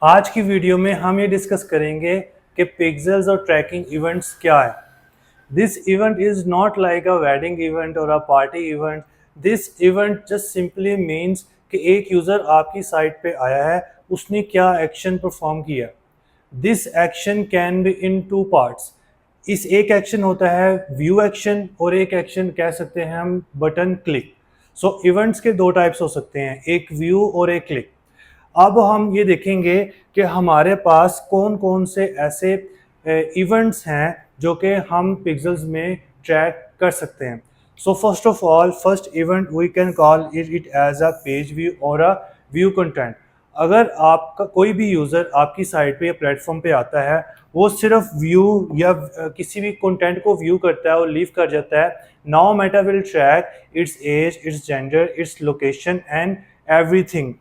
आज की वीडियो में हम ये डिस्कस करेंगे कि पिक्सेल्स और ट्रैकिंग इवेंट्स क्या है। This event is not like a wedding event और a party event. This event just simply means कि एक यूज़र आपकी साइट पे आया है, उसने क्या एक्शन परफॉर्म किया। This action can be in two parts. इस एक एक्शन होता है व्यू एक्शन और एक एक्शन कह सकते हैं हम बटन क्लिक। सो इवेंट्स के दो टाइप्स हो सकते हैं, एक व्यू और एक क्लिक। अब हम ये देखेंगे कि हमारे पास कौन कौन से ऐसे इवेंट्स हैं जो कि हम पिक्सेल्स में ट्रैक कर सकते हैं। So first of all, first event we can call it as a page view और अ व्यू कंटेंट। अगर आपका कोई भी यूज़र आपकी साइट पे या प्लेटफॉर्म पे आता है, वो सिर्फ व्यू या किसी भी कंटेंट को व्यू करता है और लीव कर जाता है, now Meta will track its age, its gender, its location and everything.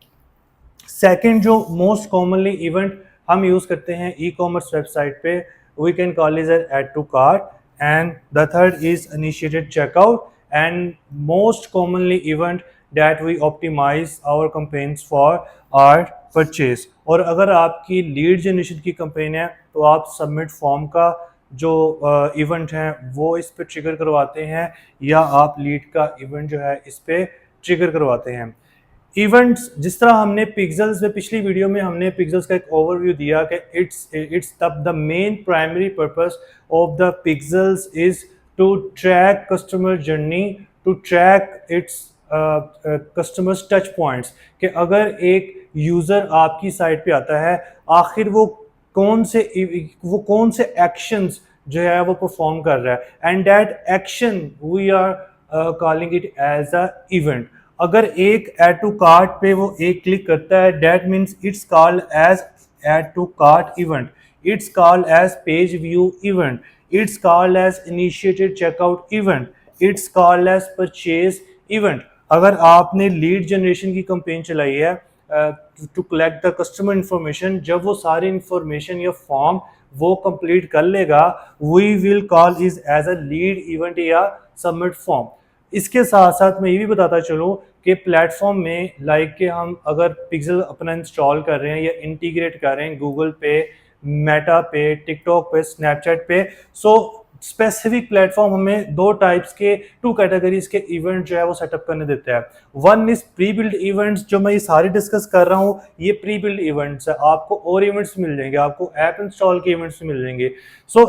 Second जो मोस्ट कॉमनली इवेंट हम यूज़ करते हैं ई कॉमर्स वेबसाइट पे, we can call is add to cart. And the third is initiated checkout and most commonly event that we optimize our campaigns for our purchase. और अगर आपकी lead generation की campaign है तो आप submit form का जो इवेंट है वो इस पे ट्रिगर करवाते हैं, या आप लीड का इवेंट जो है इस पे ट्रिगर करवाते हैं। इवेंट्स जिस तरह हमने पिक्सेल्स में पिछली वीडियो में हमने पिक्सेल्स का एक ओवरव्यू दिया कि it's the main primary purpose of the pixels is to track customer journey, to track its customers touch points. कि अगर एक यूज़र आपकी साइट पे आता है, आखिर वो कौन से एक्शंस जो है वो परफॉर्म कर रहा है, and that action we are calling it as a event. अगर एक ऐड टू कार्ट पे वो एक क्लिक करता है, that means it's called as add to cart event, it's called as page view event, it's called as initiated checkout event, it's called as purchase event. अगर आपने lead generation की campaign चलाई है to collect the customer information, जब वो सारी information या form वो कंप्लीट कर लेगा, we will call is as a lead event या सबमिट फॉर्म। इसके साथ साथ मैं ये भी बताता चलूँ कि प्लेटफॉर्म में लाइक कि हम अगर पिक्सल अपना इंस्टॉल कर रहे हैं या इंटीग्रेट कर रहे हैं गूगल पे, मेटा पे, टिकटॉक पे, स्नैपचैट पे, सो स्पेसिफिक प्लेटफॉर्म हमें दो टाइप्स के, टू कैटेगरीज के इवेंट जो है वो सेटअप करने देता है। One is pre build events, जो मैं ये सारे डिस्कस कर रहा हूँ ये प्री बिल्ड इवेंट्स है। आपको और इवेंट्स मिल जाएंगे, आपको ऐप इंस्टॉल के इवेंट्स मिल जाएंगे।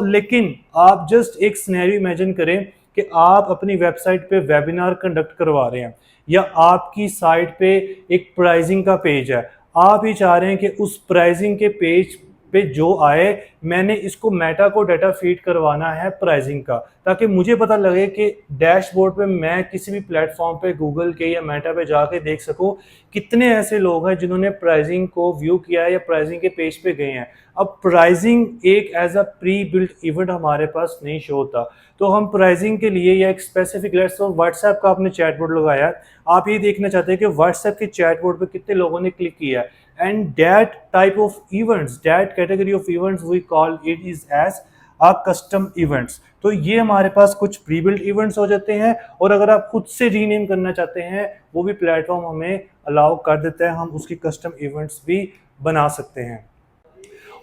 लेकिन आप जस्ट एक सिनेरियो इमेजिन करें कि आप अपनी वेबसाइट पे वेबिनार कंडक्ट करवा रहे हैं, या आपकी साइट पे एक प्राइसिंग का पेज है। आप ही चाह रहे हैं कि उस प्राइसिंग के पेज पे जो आए, मैंने इसको मेटा को डाटा फीड करवाना है प्राइसिंग का, ताकि मुझे पता लगे कि डैशबोर्ड पे मैं किसी भी प्लेटफॉर्म पे गूगल के या मेटा पे जाके देख सकूं कितने ऐसे लोग हैं जिन्होंने प्राइसिंग को व्यू किया है या प्राइसिंग के पेज पे गए हैं। अब प्राइसिंग एक as a pre built event हमारे पास नहीं शो होता, तो हम प्राइसिंग के लिए या एक स्पेसिफिक व्हाट्सएप का आपने चैटबोर्ड लगाया है, आप ये देखना चाहते हैं कि व्हाट्सएप के चैटबोर्ड पे कितने लोगों ने क्लिक किया है, and that type of events, that category of events we call it is as a custom events। तो ये हमारे पास कुछ प्री बिल्ट इवेंट्स हो जाते हैं, और अगर आप खुद से रीनेम करना चाहते हैं वो भी प्लेटफॉर्म हमें अलाउ कर देता है, हम उसकी कस्टम इवेंट्स भी बना सकते हैं।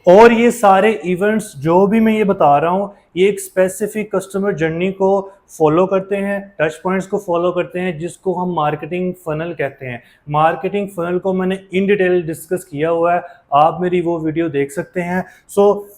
और ये सारे इवेंट्स जो भी मैं ये बता रहा हूँ ये एक स्पेसिफिक कस्टमर जर्नी को फॉलो करते हैं, टच पॉइंट्स को फॉलो करते हैं, जिसको हम मार्केटिंग फनल कहते हैं। मार्केटिंग फनल को मैंने इन डिटेल डिस्कस किया हुआ है, आप मेरी वो वीडियो देख सकते हैं।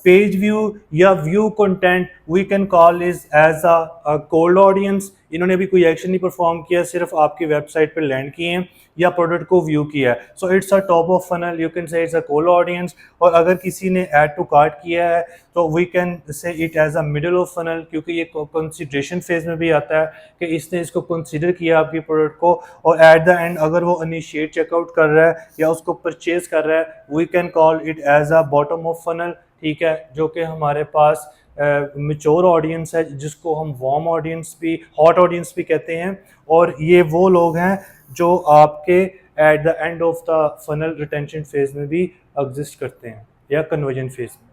पेज व्यू या view content we can call is as a cold audience. इन्होंने भी कोई एक्शन नहीं परफॉर्म किया, सिर्फ आपकी वेबसाइट पर लैंड किए हैं या प्रोडक्ट को व्यू किया है, so it's a top of funnel, you can say it's a cold audience. और अगर किसी ने ऐड टू कार्ट किया है तो we can say it as a middle of funnel, क्योंकि ये कंसिडरेशन फेज में भी आता है कि इसने इसको कंसीडर किया आपकी प्रोडक्ट को, और एट द एंड अगर वो इनिशिएट चेकआउट कर रहा है या उसको परचेज कर रहा है, we can call it as a bottom of funnel. ठीक है, जो कि हमारे पास मेच्योर ऑडियंस है, जिसको हम वार्म ऑडियंस भी, हॉट ऑडियंस भी कहते हैं। और ये वो लोग हैं जो आपके at the end of the funnel retention phase में भी एग्जिस्ट करते हैं या कन्वर्जन फेज में।